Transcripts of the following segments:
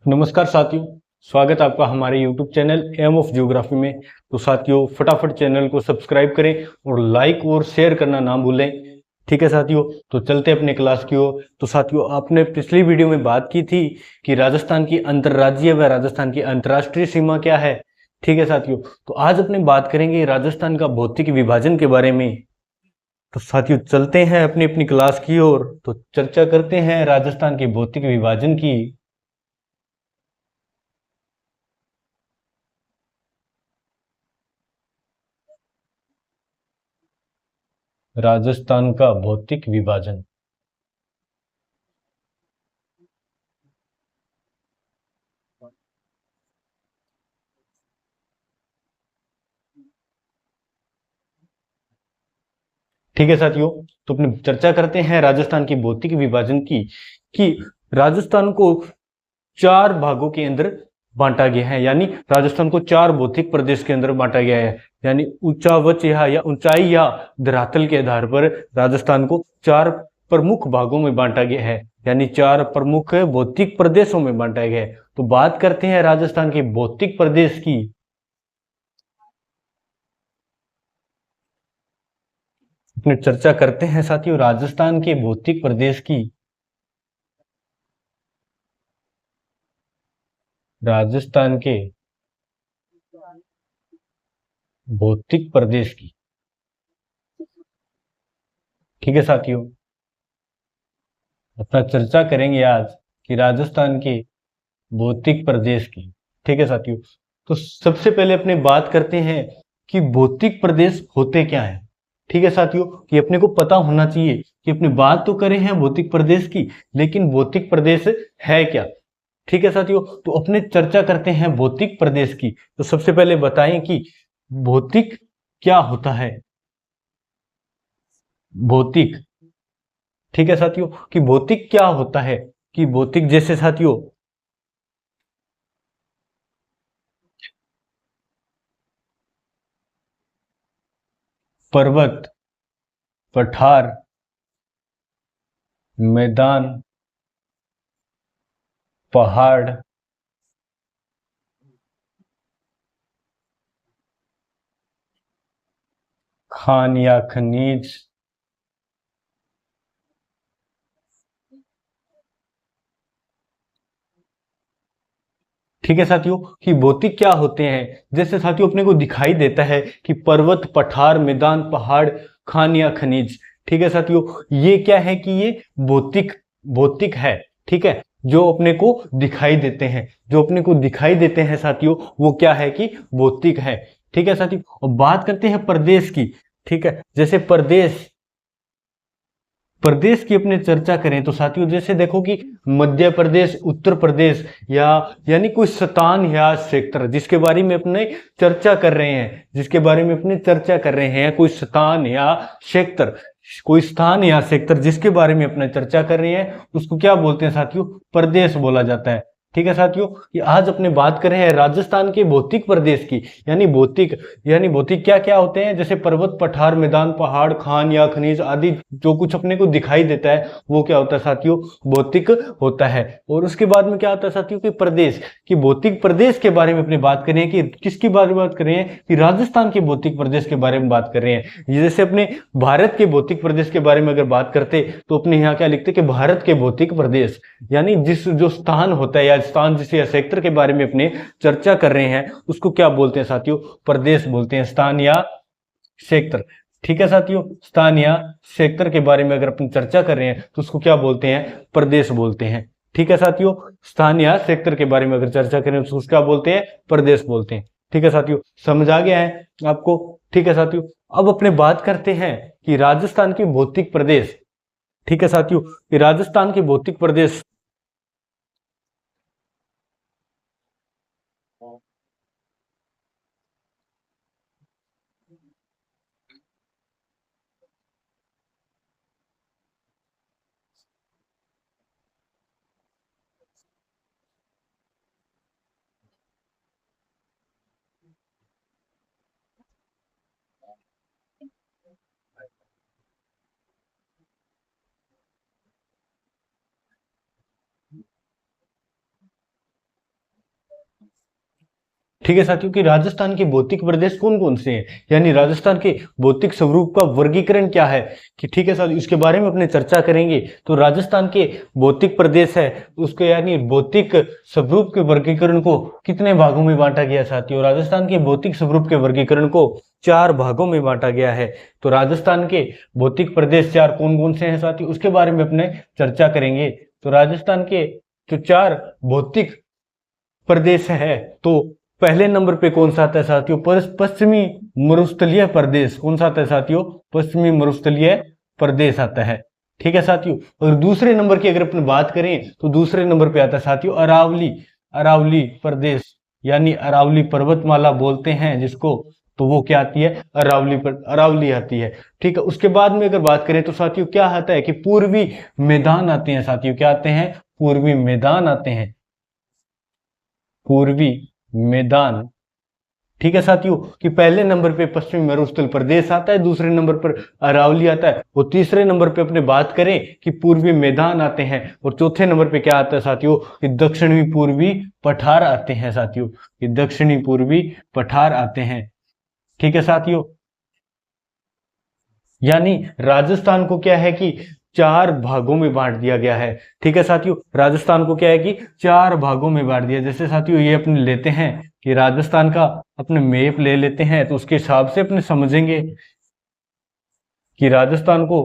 नमस्कार साथियों, स्वागत है आपका हमारे YouTube channel M of geography में। तो साथियों, फटाफट चैनल को सब्सक्राइब करें और लाइक और शेयर करना ना भूलें। ठीक है साथियों, तो चलते अपने क्लास की ओर। तो साथियों, आपने पिछली वीडियो में बात की थी कि राजस्थान की अंतर्राज्यीय व राजस्थान की अंतर्राष्ट्रीय सीमा क्या है। ठीक है साथियों, तो आज अपने बात करेंगे राजस्थान का भौतिक विभाजन के बारे में। तो साथियों, चलते हैं अपनी अपनी क्लास की ओर। तो चर्चा करते हैं राजस्थान के भौतिक विभाजन की। राजस्थान का भौतिक विभाजन। ठीक है साथियों, तो अपने चर्चा करते हैं राजस्थान की भौतिक विभाजन की कि राजस्थान को चार भागों के अंदर बांटा गया है, यानी राजस्थान को चार भौतिक प्रदेश के अंदर बांटा गया है। यानी ऊंचावच या ऊंचाई या धरातल के आधार पर राजस्थान को चार प्रमुख भागों में बांटा गया है, यानी चार प्रमुख भौतिक प्रदेशों में बांटा गया है। तो बात करते हैं राजस्थान के भौतिक प्रदेश की। अपने चर्चा करते हैं साथियों राजस्थान के भौतिक प्रदेश की। राजस्थान के भौतिक प्रदेश की। ठीक है साथियों, अपना चर्चा करेंगे आज कि राजस्थान के भौतिक प्रदेश की। ठीक है साथियों, तो सबसे पहले अपने बात करते हैं कि भौतिक प्रदेश होते क्या है। ठीक है साथियों, कि अपने को पता होना चाहिए कि अपनी बात तो करें हैं भौतिक प्रदेश की, लेकिन भौतिक प्रदेश है क्या। ठीक है साथियों, तो अपने चर्चा करते हैं भौतिक प्रदेश की। तो सबसे पहले बताएं कि भौतिक क्या होता है। भौतिक। ठीक है साथियों, कि भौतिक क्या होता है। कि भौतिक जैसे साथियों पर्वत, पठार, मैदान, पहाड़, खान या खनिज। ठीक है साथियों, कि भौतिक क्या होते हैं। जैसे साथियों अपने को दिखाई देता है कि पर्वत, पठार, मैदान, पहाड़, खान या खनिज। ठीक है साथियों, ये क्या है कि ये भौतिक भौतिक है। ठीक है, जो अपने को दिखाई देते हैं, जो अपने को दिखाई देते हैं साथियों, वो क्या है कि भौतिक है। ठीक है साथियों, और बात करते हैं प्रदेश की। ठीक है, जैसे प्रदेश, प्रदेश की अपने चर्चा करें तो साथियों जैसे देखो कि मध्य प्रदेश, उत्तर प्रदेश, या यानी कोई स्थान या क्षेत्र जिसके बारे में अपने चर्चा कर रहे हैं, जिसके बारे में अपने चर्चा कर रहे हैं, कोई स्थान या क्षेत्र, कोई स्थान या क्षेत्र जिसके बारे में अपने चर्चा कर रहे हैं, उसको क्या बोलते हैं साथियों, प्रदेश बोला जाता है। ठीक है साथियों, कि आज अपने बात कर रहे हैं राजस्थान के भौतिक प्रदेश की। यानी भौतिक, यानी भौतिक क्या क्या होते हैं, जैसे पर्वत, पठार, मैदान, पहाड़, खान या खनिज आदि, जो कुछ अपने को दिखाई देता है वो क्या होता है साथियों, भौतिक होता है। और उसके बाद में क्या होता है साथियों कि प्रदेश, कि भौतिक प्रदेश के बारे में अपनी बात करें कि किसकी बारे में बात कर रहे हैं, कि राजस्थान के भौतिक प्रदेश के बारे में बात कर रहे हैं। जैसे अपने भारत के भौतिक प्रदेश के बारे में अगर बात करते तो अपने यहाँ क्या लिखते कि भारत के भौतिक प्रदेश, यानी जिस जो स्थान होता है या स्थान जिसे क्षेत्र के बारे में अपने चर्चा कर रहे हैं उसको क्या बोलते हैं साथियों, प्रदेश बोलते हैं, स्थान या क्षेत्र। ठीक है साथियों, स्थान या क्षेत्र के बारे में अगर अपन चर्चा कर रहे हैं तो उसको क्या बोलते हैं, प्रदेश बोलते हैं। ठीक है साथियों, स्थान या क्षेत्र के बारे में अगर चर्चा करें तो उसको क्या बोलते हैं, प्रदेश बोलते हैं। ठीक है साथियों, समझ आ गया है आपको। ठीक है साथियों, अब अपने बात करते हैं कि राजस्थान की भौतिक प्रदेश। ठीक है साथियों, कि राजस्थान के भौतिक प्रदेश। ठीक है साथियों कि राजस्थान के भौतिक प्रदेश कौन कौन से हैं, यानी राजस्थान के भौतिक स्वरूप का वर्गीकरण क्या है कि ठीक है साथियों इसके बारे में अपने चर्चा करेंगे। तो राजस्थान के भौतिक प्रदेश है उसके यानी भौतिक स्वरूप के वर्गीकरण को कितने भागों में बांटा गया साथियों, राजस्थान के भौतिक स्वरूप के वर्गीकरण को 4 भागों में बांटा गया है। तो राजस्थान के भौतिक प्रदेश 4 कौन कौन से हैं साथियों, उसके बारे में अपने चर्चा करेंगे। तो राजस्थान के जो 4 भौतिक प्रदेश है तो पहले नंबर पे कौन सा आता है साथियों, पश्चिमी मरुस्थलीय प्रदेश। कौन सा आता है साथियों, पश्चिमी मरुस्थलीय प्रदेश आता है। ठीक है साथियों, और दूसरे नंबर की अगर अपन बात करें तो दूसरे नंबर पे आता है साथियों अरावली, अरावली प्रदेश, यानी अरावली पर्वतमाला बोलते हैं जिसको, तो वो क्या आती है, अरावली आती है। ठीक है, उसके बाद में अगर बात करें तो साथियों क्या आता है कि पूर्वी मैदान आते हैं साथियों, क्या आते हैं, पूर्वी मैदान आते हैं, पूर्वी मैदान। ठीक है साथियों कि पहले नंबर पे पश्चिमी मरुस्थल प्रदेश आता है, दूसरे नंबर पर अरावली आता है, और तीसरे नंबर पे अपने बात करें कि पूर्वी मैदान आते हैं, और चौथे नंबर पे क्या आता है साथियों कि दक्षिणी पूर्वी पठार आते हैं साथियों, कि दक्षिणी पूर्वी पठार आते हैं। ठीक है साथियों, यानी राजस्थान को क्या है कि 4 भागों में बांट दिया गया है। ठीक है साथियों, राजस्थान को क्या है कि 4 भागों में बांट दिया। जैसे साथियों ये अपने लेते हैं कि राजस्थान का अपने मैप ले लेते हैं, तो उसके हिसाब से अपने समझेंगे कि राजस्थान को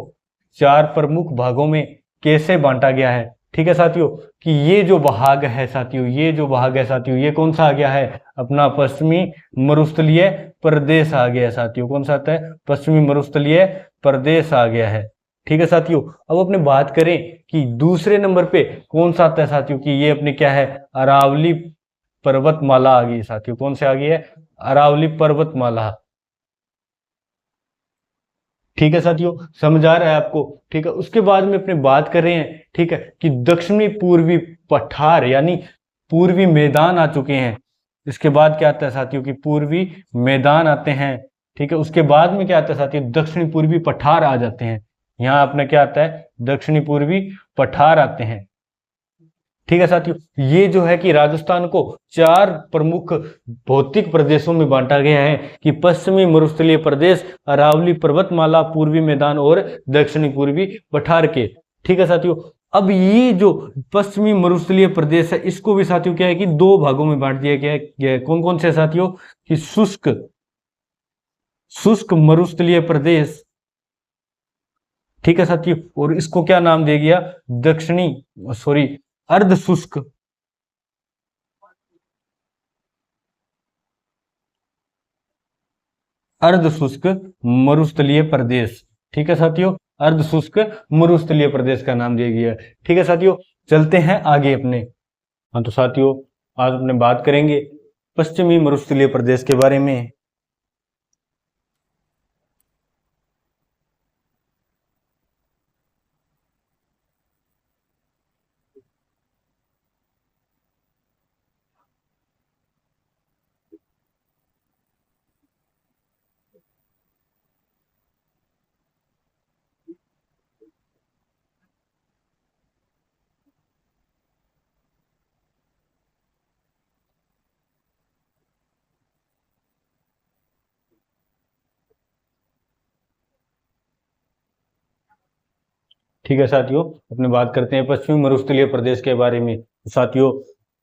4 प्रमुख भागों में कैसे बांटा गया है। ठीक है साथियों कि ये जो भाग है साथियों, ये जो भाग है साथियों, ये कौन सा आ गया है, अपना पश्चिमी मरुस्थलीय प्रदेश आ गया है साथियों। कौन सा आता है, पश्चिमी मरुस्थलीय प्रदेश आ गया है। ठीक है साथियों, अब अपने बात करें कि दूसरे नंबर पे कौन सा आता है साथियों कि ये अपने क्या है, अरावली पर्वतमाला आ गई साथियों। कौन से आ गई है, अरावली पर्वतमाला। ठीक है साथियों, समझ आ रहा है आपको। ठीक है, उसके बाद में अपने बात कर रहे हैं ठीक है कि दक्षिणी पूर्वी पठार यानी पूर्वी मैदान आ चुके हैं। इसके बाद क्या आता है साथियों कि पूर्वी मैदान आते हैं। ठीक है, उसके बाद में क्या आता है साथियों, दक्षिणी पूर्वी पठार आ जाते हैं। यहाँ अपने क्या आता है, दक्षिणी पूर्वी पठार आते हैं। ठीक है साथियों, ये जो है कि राजस्थान को 4 प्रमुख भौतिक प्रदेशों में बांटा गया है कि पश्चिमी मरुस्थलीय प्रदेश, अरावली पर्वतमाला, पूर्वी मैदान और दक्षिणी पूर्वी पठार के। ठीक है साथियों, अब ये जो पश्चिमी मरुस्थलीय प्रदेश है इसको भी साथियों क्या है कि 2 भागों में बांट दिया गया है। कौन कौन से साथियों कि शुष्क, शुष्क मरुस्थलीय प्रदेश। ठीक है साथियों, और इसको क्या नाम दिया गया, दक्षिणी सॉरी अर्ध शुष्क, अर्ध शुष्क मरुस्थलीय प्रदेश। ठीक है साथियों, अर्ध शुष्क मरुस्थलीय प्रदेश का नाम दिया गया है। ठीक है साथियों, चलते हैं आगे अपने। हाँ तो साथियों आज अपने बात करेंगे पश्चिमी मरुस्थलीय प्रदेश के बारे में। ठीक है साथियों, अपने बात करते हैं पश्चिमी मरुस्थलीय प्रदेश के बारे में। साथियों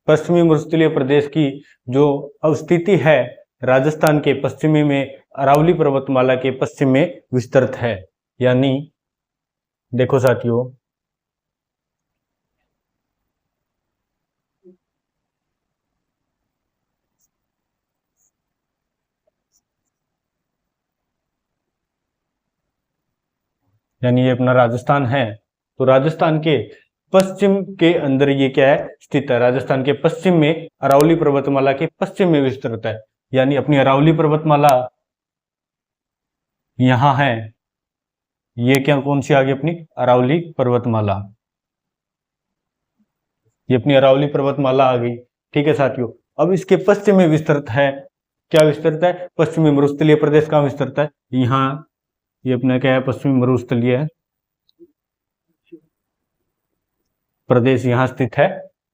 पश्चिमी मरुस्थलीय प्रदेश की जो अवस्थिति है राजस्थान के पश्चिमी में अरावली पर्वतमाला के पश्चिम में विस्तृत है। यानी देखो साथियों, यानी ये अपना राजस्थान है, तो राजस्थान के पश्चिम के अंदर ये क्या है, स्थित है। राजस्थान के पश्चिम में अरावली पर्वतमाला के पश्चिम में विस्तृत है। यानी अपनी अरावली पर्वतमाला यहां है, ये क्या कौन सी आ गई अपनी अरावली पर्वतमाला, ये अपनी अरावली पर्वतमाला आ गई। ठीक है साथियों, अब इसके पश्चिम में विस्तृत है, क्या विस्तृत है, पश्चिमी मरुस्थलीय प्रदेश का विस्तृत है। यहाँ ये अपना क्या है, पश्चिमी मरुस्थलीय प्रदेश यहाँ स्थित है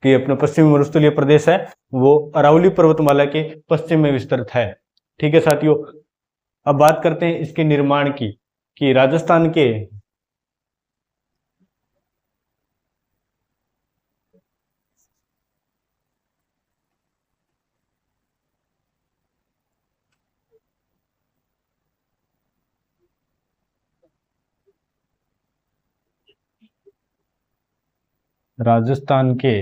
कि अपना पश्चिमी मरुस्थलीय प्रदेश है वो अरावली पर्वतमाला के पश्चिम में विस्तृत है। ठीक है साथियों, अब बात करते हैं इसके निर्माण की, कि राजस्थान के राजस्थान के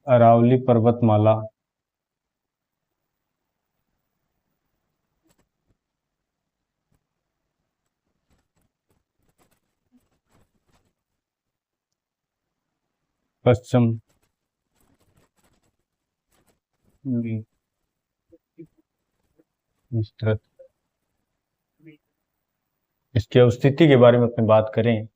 अरावली पर्वतमाला पश्चिम में विस्तृत। इसकी अवस्थिति के बारे में अपनी बात करें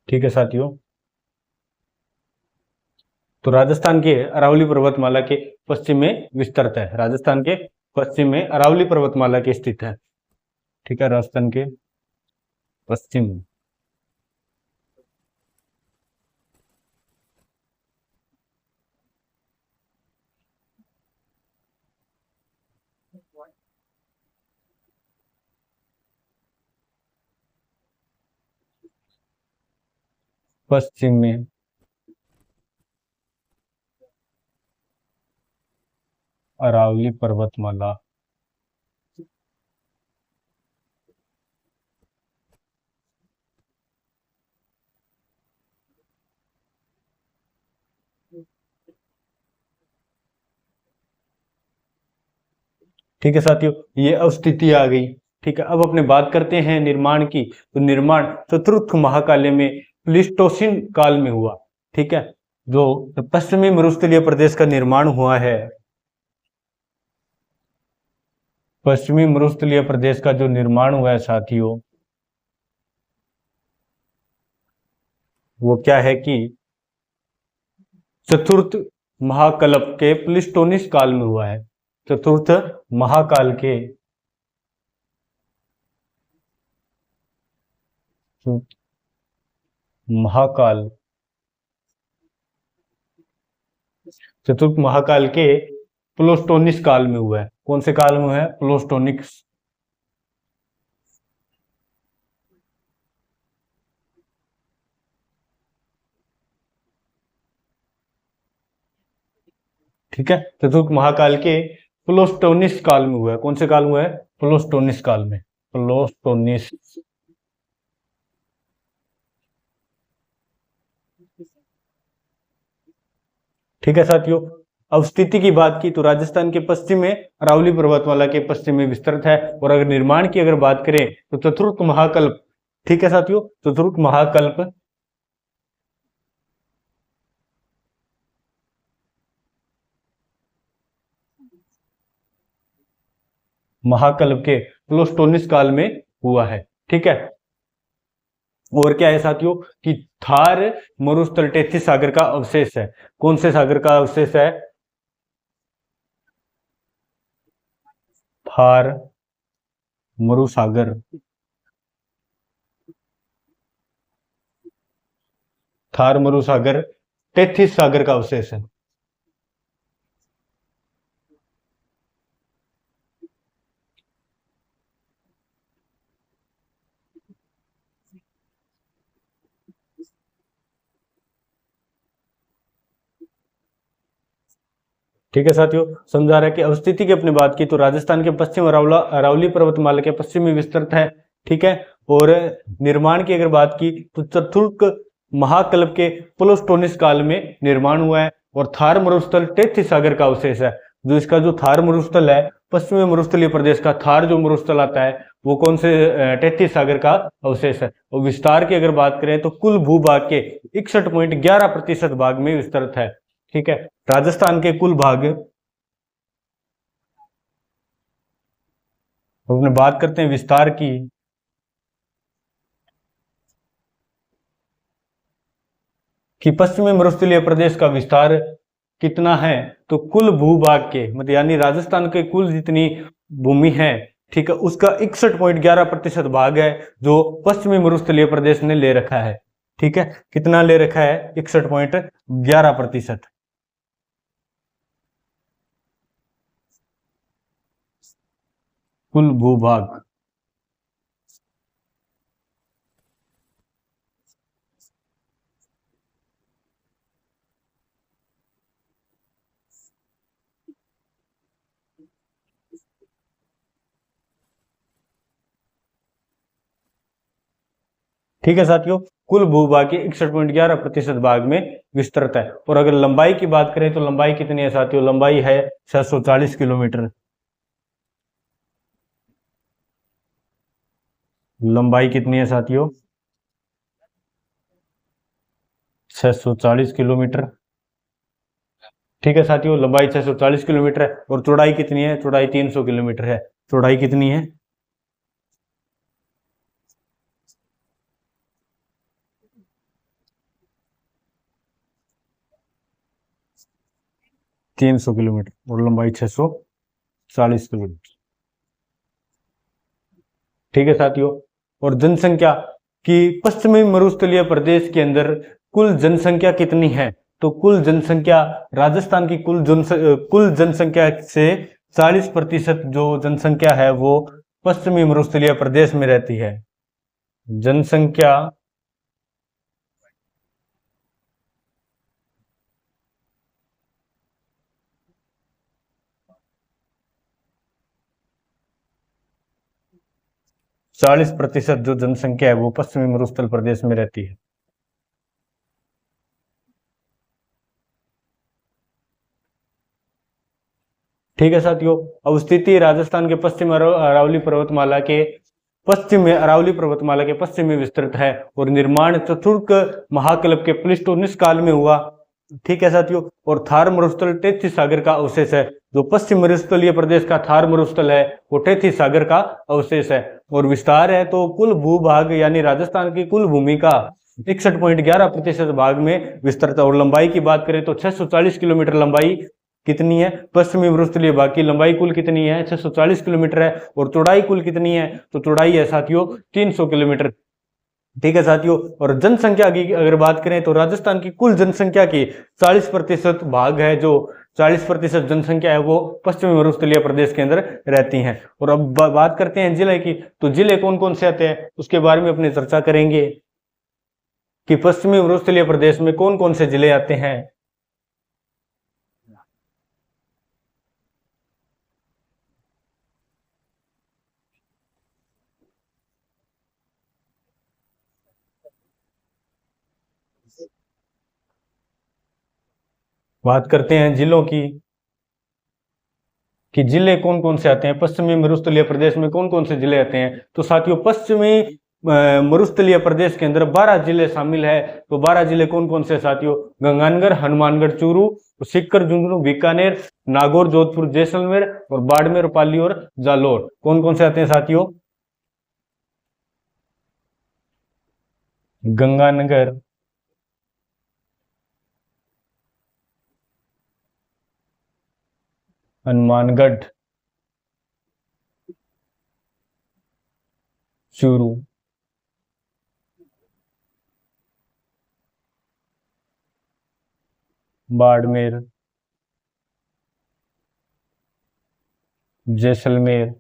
ठीक है साथियों, तो राजस्थान के अरावली पर्वतमाला के पश्चिम में विस्तृत है, राजस्थान के पश्चिम में अरावली पर्वतमाला के स्थित है। ठीक है, राजस्थान के पश्चिम पश्चिम में अरावली पर्वतमाला ठीक है साथियों, ये अवस्थिति आ गई। ठीक है, अब अपने बात करते हैं निर्माण की, तो निर्माण चतुर्थ महाकाल में प्लीस्टोसिन काल में हुआ। ठीक है, जो पश्चिमी मरुस्थलीय प्रदेश का निर्माण हुआ है, पश्चिमी मरुस्थलीय प्रदेश का जो निर्माण हुआ है साथियों, वो क्या है कि चतुर्थ महाकल्प के प्लीस्टोसिन काल में हुआ है। चतुर्थ महाकाल के महाकाल चतुर्थ महाकाल के प्लीस्टोसिन काल में हुआ है। कौन से काल में है? प्लीस्टोसिन। ठीक है, चतुर्थ महाकाल के प्लीस्टोसिन काल में हुआ है। कौन से काल में हुआ है? प्लीस्टोसिन काल में, प्लीस्टोसिन। ठीक है साथियों, अवस्थिति की बात की तो राजस्थान के पश्चिम में अरावली पर्वतमाला के पश्चिम में विस्तृत है। और अगर निर्माण की अगर बात करें तो चतुर्थ महाकल्प, ठीक है साथियों, चतुर्थ महाकल्प महाकल्प के प्लीस्टोसिन काल में हुआ है। ठीक है, और क्या है साथियों कि थार मरुस्थल टेथिस सागर का अवशेष है। कौन से सागर का अवशेष है? थार मरुसागर, थार मरुसागर टेथिस सागर का अवशेष है। ठीक है साथियों, समझा रहा है कि अवस्थिति की अपनी बात की तो राजस्थान के पश्चिम अरावली पर्वतमाला के पश्चिम में विस्तृत है। ठीक है, और निर्माण की अगर बात की तो चतुर्थ महाकल्प के प्लीस्टोसिन काल में निर्माण हुआ है। और थार मरुस्थल टेथिस सागर का अवशेष है। जो इसका जो थार मरुस्थल है, पश्चिमी मरुस्थलीय प्रदेश का थार जो मरुस्थल आता है वो कौन से? टेथिस सागर का अवशेष है। और विस्तार की अगर बात करें तो कुल भूभाग के 61.11% भाग में विस्तृत है। ठीक है, राजस्थान के कुल भाग, अपने बात करते हैं विस्तार की, कि पश्चिमी मरुस्थलीय प्रदेश का विस्तार कितना है, तो कुल भूभाग के मतलब यानी राजस्थान के कुल जितनी भूमि है, ठीक है, उसका 61.11% भाग है जो पश्चिमी मरुस्थलीय प्रदेश ने ले रखा है। ठीक है, कितना ले रखा है? 61.11%। कुल भूभाग। ठीक है साथियों, कुल भूभाग के 61.11% भाग में विस्तृत है। और अगर लंबाई की बात करें तो लंबाई कितनी है साथियों? लंबाई है 640 किलोमीटर। लंबाई कितनी है साथियों? 640 किलोमीटर। ठीक है साथियों, लंबाई 640 किलोमीटर है। और चौड़ाई कितनी है? चौड़ाई 300 किलोमीटर है। चौड़ाई कितनी है? 300 किलोमीटर और लंबाई 640 किलोमीटर। ठीक है साथियों, और जनसंख्या की पश्चिमी मरुस्थलीय प्रदेश के अंदर कुल जनसंख्या कितनी है? तो कुल जनसंख्या राजस्थान की कुल जनसंख्या से 40% जो जनसंख्या है वो पश्चिमी मरुस्थलीय प्रदेश में रहती है। जनसंख्या 40% जो जनसंख्या है वो पश्चिमी मरुस्थल प्रदेश में रहती है। ठीक है साथियों, अब स्थिति राजस्थान के पश्चिम अरावली पर्वतमाला के पश्चिम में अरावली पर्वतमाला के पश्चिम में विस्तृत है और निर्माण चतुर्क महाकल्प के प्लेस्टोनिस काल में हुआ। ठीक है साथियों, और थार मरुस्थल टेथी सागर का अवशेष है। जो पश्चिम मरुस्थलीय प्रदेश का थार मरुस्थल है वो टेथी सागर का अवशेष है। और विस्तार है तो कुल भूभाग यानी राजस्थान की कुल भूमि का 61.11% भाग में विस्तृत है। और लंबाई की बात करें तो 640 किलोमीटर लंबाई कितनी है? पश्चिमी मरुस्थलीय भाग की लंबाई कुल कितनी है? 640 किलोमीटर है। और चौड़ाई कुल कितनी है? तो चौड़ाई है साथियों 300 किलोमीटर। ठीक है साथियों, और जनसंख्या की अगर बात करें तो राजस्थान की कुल जनसंख्या की 40% भाग है, जो 40% जनसंख्या है वो पश्चिमी मरुस्थलीय प्रदेश के अंदर रहती हैं। और अब बात करते हैं जिले की, तो जिले कौन कौन से आते हैं उसके बारे में अपनी चर्चा करेंगे कि पश्चिमी मरुस्थलीय प्रदेश में कौन कौन से जिले आते हैं। बात करते हैं जिलों की कि जिले कौन कौन से आते हैं पश्चिमी मरुस्थलीय प्रदेश में, कौन कौन से जिले आते हैं। तो साथियों पश्चिमी मरुस्थलीय प्रदेश के अंदर 12 जिले शामिल है। तो 12 जिले कौन कौन से साथियों? गंगानगर, हनुमानगढ़, चूरू, सीकर, झुंझुनू, बीकानेर, नागौर, जोधपुर, जैसलमेर और बाड़मेर, पाली और जालौर। कौन कौन से आते हैं साथियों? गंगानगर, हनुमानगढ़, चूरू, बाड़मेर, जैसलमेर,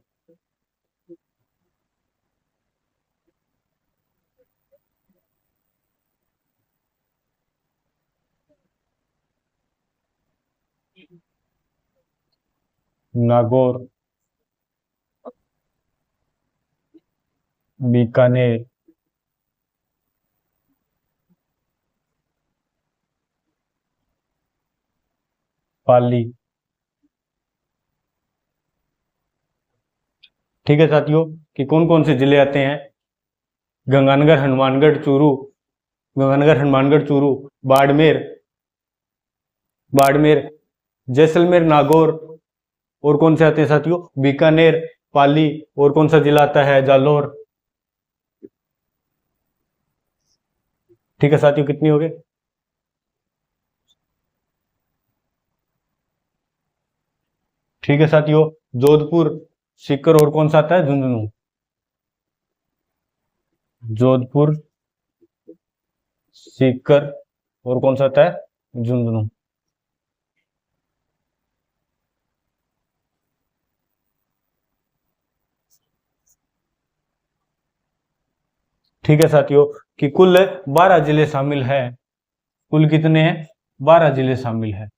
नागौर, बीकानेर, पाली। ठीक है साथियों, कि कौन कौन से जिले आते हैं? गंगानगर, हनुमानगढ़, चूरू, गंगानगर, हनुमानगढ़, चूरू, बाड़मेर, बाड़मेर, जैसलमेर, नागौर, और कौन से आते हैं साथियों? बीकानेर, पाली, और कौन सा जिला आता है? जालौर। ठीक है साथियों, कितनी हो गए? ठीक है साथियों, जोधपुर, सीकर और कौन सा आता है, झुंझुनू। जोधपुर, सीकर और कौन सा आता है, झुंझुनू। ठीक है साथियों, कि कुल 12 जिले शामिल है। कुल कितने हैं, 12 जिले शामिल है।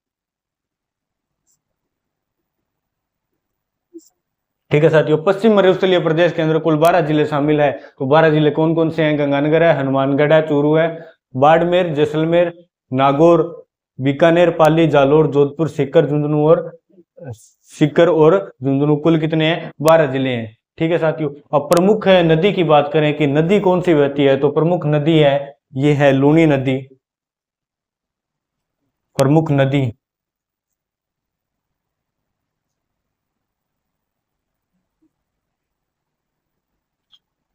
ठीक है साथियों, पश्चिम मरुस्थलीय प्रदेश के अंदर कुल 12 जिले शामिल है। तो 12 जिले कौन कौन से हैं, गंगानगर है, हनुमानगढ़ है, चूरू है, बाड़मेर, जैसलमेर, नागौर, बीकानेर, पाली, जालोर, जोधपुर, सीकर और झुंझुनू, कुल कितने हैं, 12 जिले हैं। ठीक है साथियों, अब प्रमुख नदी की बात करें कि नदी कौन सी बहती है, तो प्रमुख नदी है, ये है लूनी नदी। प्रमुख नदी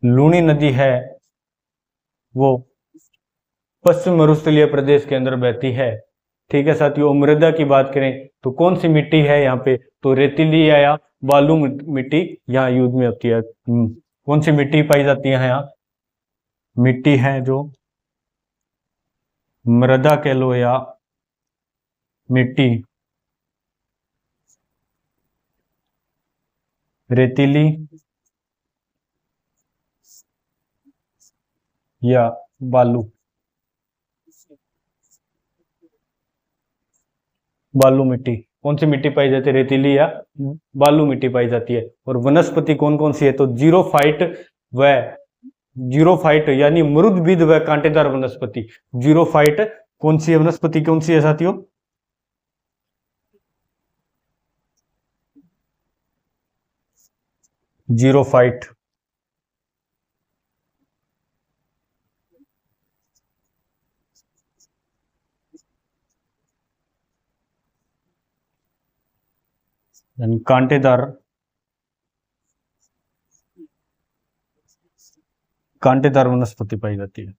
लूनी नदी है, वो पश्चिम मरुस्थलीय प्रदेश के अंदर बहती है। ठीक है साथियों, मृदा की बात करें तो कौन सी मिट्टी है यहाँ पे, तो रेतीली या बालू मिट्टी यहाँ यूज में होती है। कौन सी मिट्टी पाई जाती है यहाँ, मिट्टी है जो मृदा कह लो या मिट्टी, रेतीली या बालू, बालू मिट्टी। कौन सी मिट्टी पाई जाती है, रेतीली या बालू मिट्टी पाई जाती है। और वनस्पति कौन कौन सी है, तो जीरोफाइट व जीरोफाइट यानी मृदबिद व कांटेदार वनस्पति। जीरोफाइट कौन सी है, वनस्पति कौन सी है साथियों, जीरोफाइट। यानी कांटेदार, कांटेदार वनस्पति पाई जाती है।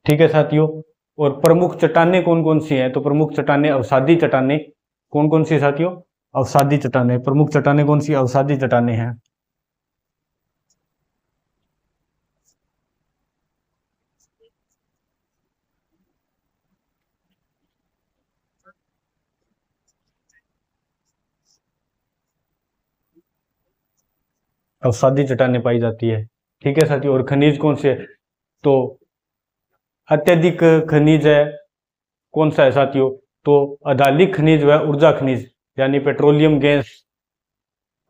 ठीक है साथियों, और प्रमुख चट्टानें कौन कौन सी हैं, तो प्रमुख चट्टानें अवसादी चट्टानें। कौन कौन सी साथियों, अवसादी चट्टानें। प्रमुख चट्टानें कौन सी, अवसादी चट्टानें हैं। अवसादी चट्टानें पाई जाती है। ठीक है साथियों, और खनिज कौन से, तो अत्यधिक खनिज है, कौन सा है साथियों, तो अधालिक खनिज व ऊर्जा खनिज यानी पेट्रोलियम गैस।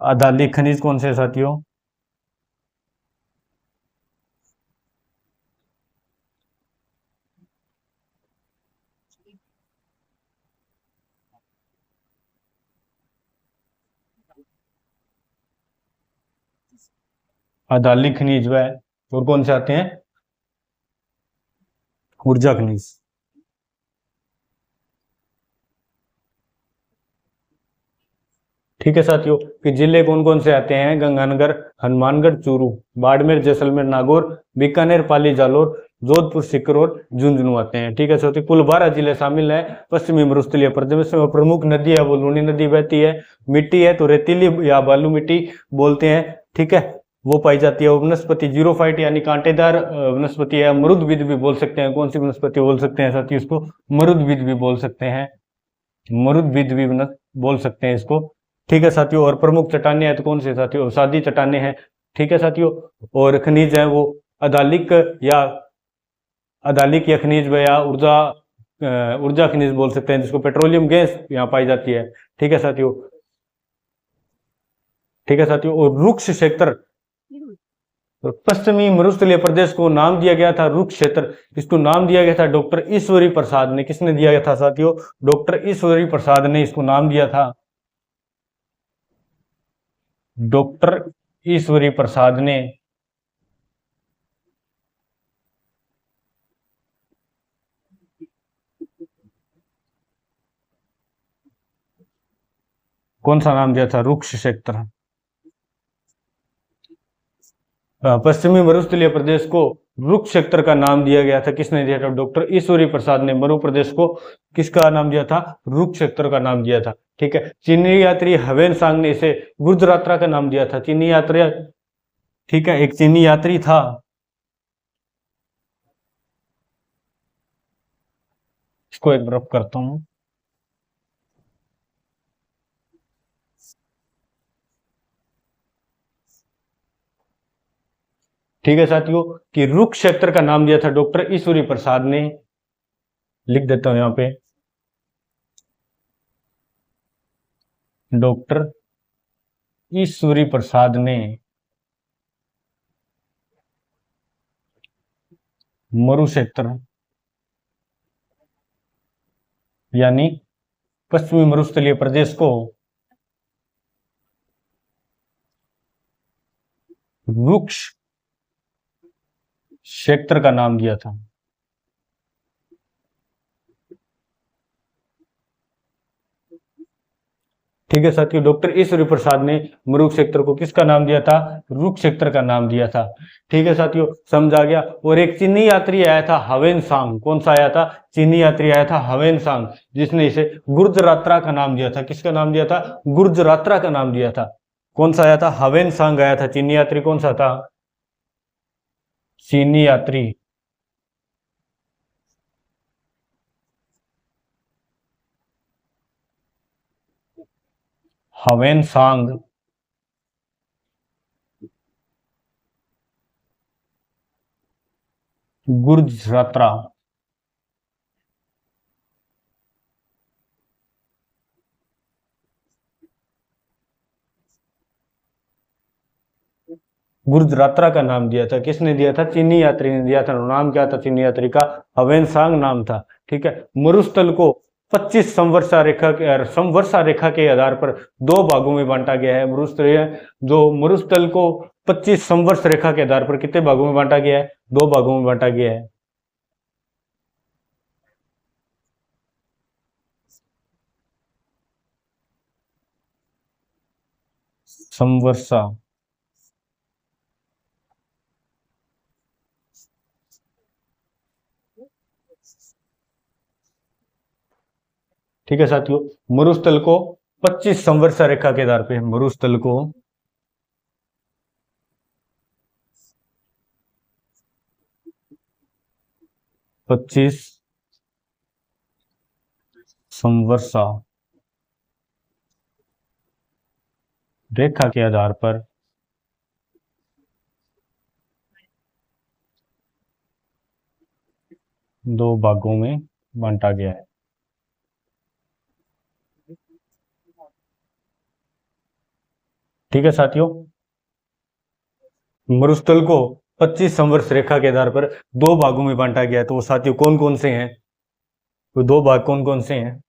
अधालिक खनिज कौन से है साथियों, अधालिक खनिज व और कौन से आते हैं, ऊर्जा खनिज। ठीक है साथियों, कि जिले कौन कौन से आते हैं, गंगानगर, हनुमानगढ़, चूरू, बाड़मेर, जैसलमेर, नागौर, बीकानेर, पाली, जालोर, जोधपुर, सीकर और झुंझुनू आते हैं। ठीक है साथियों, कुल 12 जिले शामिल हैं पश्चिमी मरुस्थलीय प्रदेश में। प्रमुख नदी है वो लूनी नदी बहती है। मिट्टी है तो रेतीली या बालू मिट्टी बोलते हैं। ठीक है, वो पाई जाती है। वनस्पति जीरोफाइट यानी कांटेदार वनस्पति है। मरुदविद भी बोल सकते हैं, कौन सी वनस्पति बोल सकते हैं साथियों इसको, मरुदविद भी बोल सकते हैं, मरुदविद भी बोल सकते हैं इसको। ठीक है साथियों, और प्रमुख चट्टानें हैं तो कौन से साथियों, अवसादी चट्टानें हैं। ठीक है साथियों, और खनिज है वो अदालिक या अदालिक या खनिज या ऊर्जा खनिज बोल सकते हैं, जिसको पेट्रोलियम गैस यहाँ पाई जाती है। ठीक है साथियों, ठीक है साथियों, और रुक्ष क्षेत्र, पश्चिमी मरुस्थलीय प्रदेश को नाम दिया गया था रुक्ष क्षेत्र। इसको नाम दिया गया था डॉक्टर ईश्वरी प्रसाद ने। किसने दिया गया था साथियों, डॉक्टर ईश्वरी प्रसाद ने इसको नाम दिया था। डॉक्टर ईश्वरी प्रसाद ने कौन सा नाम दिया था, रुक्ष क्षेत्र। पश्चिमी मरुस्थलीय प्रदेश को रुक्ष क्षेत्र का नाम दिया गया था। किसने दिया था? डॉक्टर ईश्वरी प्रसाद ने मरु प्रदेश को किसका नाम दिया था? रुक्ष क्षेत्र का नाम दिया था। ठीक है। चीनी यात्री हवेन सांग ने इसे गुर्जरात्रा का नाम दिया था। चीनी यात्री, ठीक है, एक चीनी यात्री था, इसको एक तरफ करता हूं। ठीक है साथियों, कि रुक्ष क्षेत्र का नाम दिया था डॉक्टर ईश्वरी प्रसाद ने। लिख देता हूं यहां पे, डॉक्टर ईश्वरी प्रसाद ने मरु क्षेत्र यानी पश्चिमी मरुस्थलीय प्रदेश को रुक्ष क्षेत्र का नाम दिया था। ठीक है साथियों, डॉक्टर ईश्वरी प्रसाद ने मरु क्षेत्र को किसका नाम दिया था? रुक्ष क्षेत्र का नाम दिया था। ठीक है साथियों, समझ आ गया। और एक चीनी यात्री आया था हवेन सांग। कौन सा आया था? चीनी यात्री आया था हवेन सांग, जिसने इसे गुर्जरात्रा का नाम दिया था। किसका नाम दिया था? गुर्जरात्रा का नाम दिया था। कौन सा आया था? हवेन सांग आया था। चीनी यात्री कौन सा था? चीनी यात्री हवेन सांग गुर्जरात्रा। गुर्जरात्रा का नाम दिया था। किसने दिया था? चीनी यात्री ने दिया था। नाम क्या था चीनी यात्री का? हवेन सांग नाम था। ठीक है। मरुस्थल को 25 समवर्षा रेखा के आधार पर दो भागों में बांटा गया है। मरुस्थल को 25 समवर्ष रेखा के आधार पर कितने भागों में बांटा गया है? दो भागों में बांटा गया है। समवर्षा ठीक है साथियों, मरुस्थल को 25 समवर्षा रेखा के आधार पे मरुस्थल को 25 समवर्षा रेखा के आधार पर दो भागों में बांटा गया है। ठीक है साथियों, मरुस्थल को 25 समवर्ष रेखा के आधार पर दो भागों में बांटा गया है। तो वो साथियों कौन कौन से हैं? वो दो भाग कौन कौन से हैं?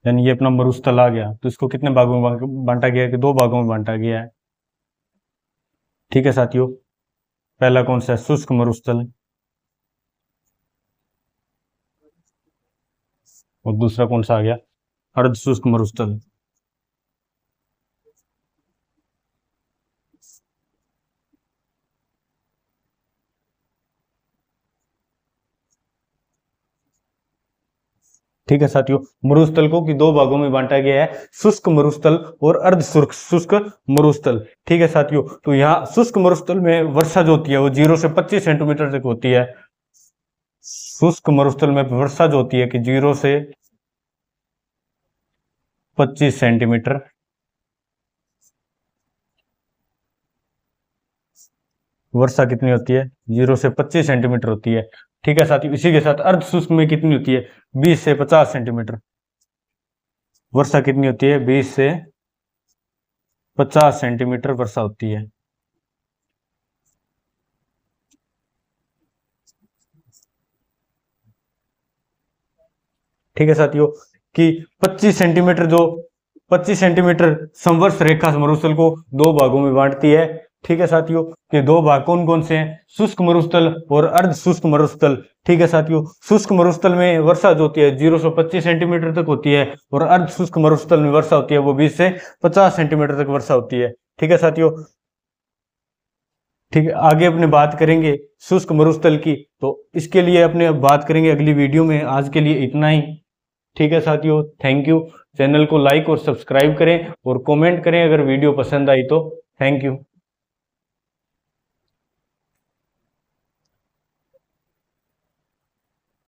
यानी ये अपना मरुस्थल आ गया, तो इसको कितने भागों में बांटा गया है? कि दो भागों में बांटा गया है। ठीक है साथियों, पहला कौन सा है? शुष्क मरुस्थल, और दूसरा कौन सा आ गया? अर्ध शुष्क मरुस्थल। ठीक है साथियों, मरुस्थल को कि दो भागों में बांटा गया है, शुष्क मरुस्थल और अर्ध शुष्क मरुस्थल। ठीक है साथियों, तो यहाँ शुष्क मरुस्थल में वर्षा जो होती है वो 0 से 25 सेंटीमीटर तक होती है। शुष्क मरुस्थल में वर्षा जो होती है कि 0 से 25 सेंटीमीटर। वर्षा कितनी होती है? 0 से 25 सेंटीमीटर होती है। ठीक है साथियों, इसी के साथ अर्ध शुष्क में कितनी होती है? 20 से 50 सेंटीमीटर। वर्षा कितनी होती है? 20 से 50 सेंटीमीटर वर्षा होती है। ठीक है साथियों, कि 25 सेंटीमीटर समवर्ष रेखा मरुस्थल को दो भागों में बांटती है। ठीक है साथियों, कि दो भाग कौन कौन से हैं, शुष्क मरुस्थल और अर्ध शुष्क मरुस्थल। ठीक है साथियों, शुष्क मरुस्थल में वर्षा जो होती है 0 से 25 सेंटीमीटर तक होती है, और अर्ध शुष्क मरुस्थल में वर्षा होती है वो 20 से 50 सेंटीमीटर तक वर्षा होती है। ठीक है साथियों, ठीक है, आगे अपने बात करेंगे शुष्क मरुस्थल की, तो इसके लिए अपने अब बात करेंगे अगली वीडियो में। आज के लिए इतना ही। ठीक है साथियों, थैंक यू। चैनल को लाइक और सब्सक्राइब करें और कमेंट करें अगर वीडियो पसंद आई तो। Thank you.